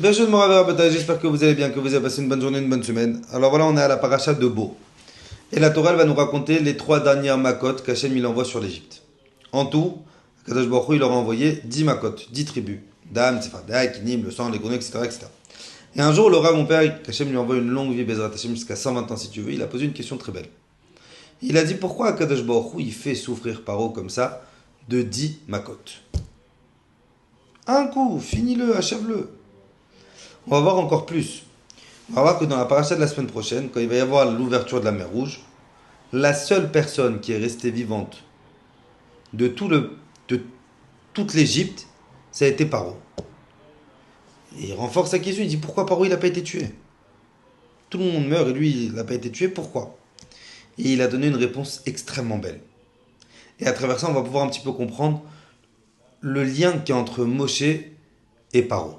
Berger de Moravera Bataille, j'espère que vous allez bien, que vous avez passé une bonne journée, une bonne semaine. Alors voilà, on est à la paracha de Beau. Et la Torah elle va nous raconter les trois dernières makot qu'Hachem il envoie sur l'Égypte. En tout, Kadosh Baruch Hu, il leur a envoyé 10 makot, 10 tribus. Dam, Tsefarda, Kinim, le sang, les grenouilles, etc., etc. Et un jour, le Rav, mon père, qu'Hachem lui envoie une longue vie, Bezrat Hachem, jusqu'à 120 ans si tu veux, il a posé une question très belle. Il a dit pourquoi Kadosh Baruch Hu, il fait souffrir Paro comme ça de 10 makot. Un coup, finis-le, achève-le. On va voir encore plus. On va voir que dans la paracha de la semaine prochaine, quand il va y avoir l'ouverture de la mer Rouge, la seule personne qui est restée vivante de, de toute l'Égypte, ça a été Paro. Et il renforce sa question, il dit pourquoi Paro il n'a pas été tué. Tout le monde meurt et lui il n'a pas été tué, pourquoi? Et il a donné une réponse extrêmement belle. Et à travers ça, on va pouvoir un petit peu comprendre le lien qu'il y a entre Moshe et Paro.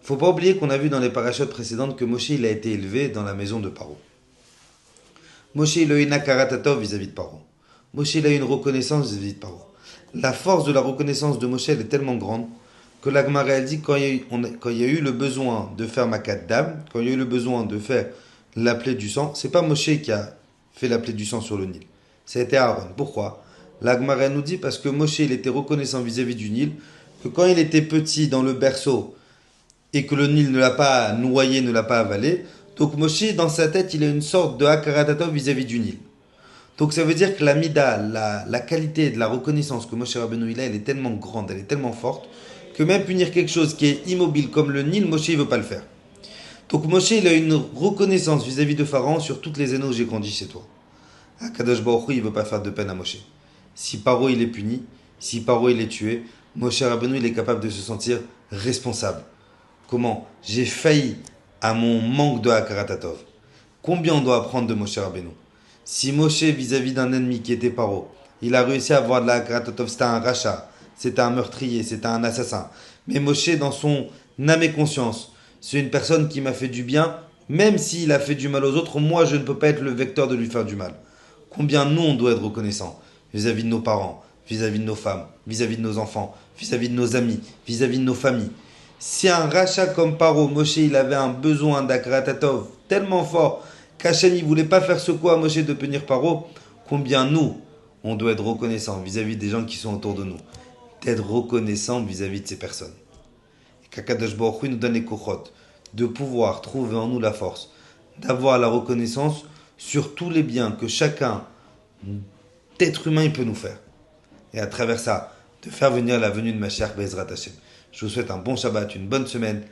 Faut pas oublier qu'on a vu dans les parachutes précédentes que Moshe il a été élevé dans la maison de Paro. Moshe il a eu une akaratatov vis-à-vis de Paro. Moshe il a eu une reconnaissance vis-à-vis de Paro. La force de la reconnaissance de Moshe elle est tellement grande que la Gemara elle dit quand il y a eu le besoin de faire Makat Dam, quand il y a eu le besoin de faire la plaie du sang, c'est pas Moshe qui a fait la plaie du sang sur le Nil. Ça a été Aaron. Pourquoi? La Gemara elle nous dit parce que Moshe il était reconnaissant vis-à-vis du Nil, que quand il était petit dans le berceau et que le Nil ne l'a pas noyé, ne l'a pas avalé, donc Moshe, dans sa tête, il a une sorte de Hakaratatov vis-à-vis du Nil. Donc ça veut dire que la mida, la qualité de la reconnaissance que Moshe Rabbeinu il a, elle est tellement grande, elle est tellement forte, que même punir quelque chose qui est immobile comme le Nil, Moshe ne veut pas le faire. Donc Moshe, il a une reconnaissance vis-à-vis de Pharaon sur toutes les années où j'ai grandi chez toi. Akadosh Baruch Hu, il ne veut pas faire de peine à Moshe. Si Paro il est puni, si Paro il est tué, Moshe Rabbeinu il est capable de se sentir responsable. Comment? J'ai failli à mon manque de Hakaratatov. Combien on doit apprendre de Moshe Rabbeinu? Si Moshe, vis-à-vis d'un ennemi qui était Paro, il a réussi à avoir de la Hakaratatov, c'était un rachat, c'était un meurtrier, c'était un assassin. Mais Moshe, dans son âme et conscience, c'est une personne qui m'a fait du bien, même s'il a fait du mal aux autres, moi je ne peux pas être le vecteur de lui faire du mal. Combien nous on doit être reconnaissants vis-à-vis de nos parents, vis-à-vis de nos femmes, vis-à-vis de nos enfants, vis-à-vis de nos amis, vis-à-vis de nos familles. Si un rachat comme Paro, Moshe, il avait un besoin d'Akratatov tellement fort qu'Hachem ne voulait pas faire ce coup à Moshe de punir Paro, combien nous, on doit être reconnaissants vis-à-vis des gens qui sont autour de nous, d'être reconnaissants vis-à-vis de ces personnes. Et qu'Akadosh Baruch Hu nous donne les kochot, de pouvoir trouver en nous la force, d'avoir la reconnaissance sur tous les biens que chacun d'être humain il peut nous faire. Et à travers ça, de faire venir la venue de Mashiach Bezrat Hashem. Je vous souhaite un bon Shabbat, une bonne semaine.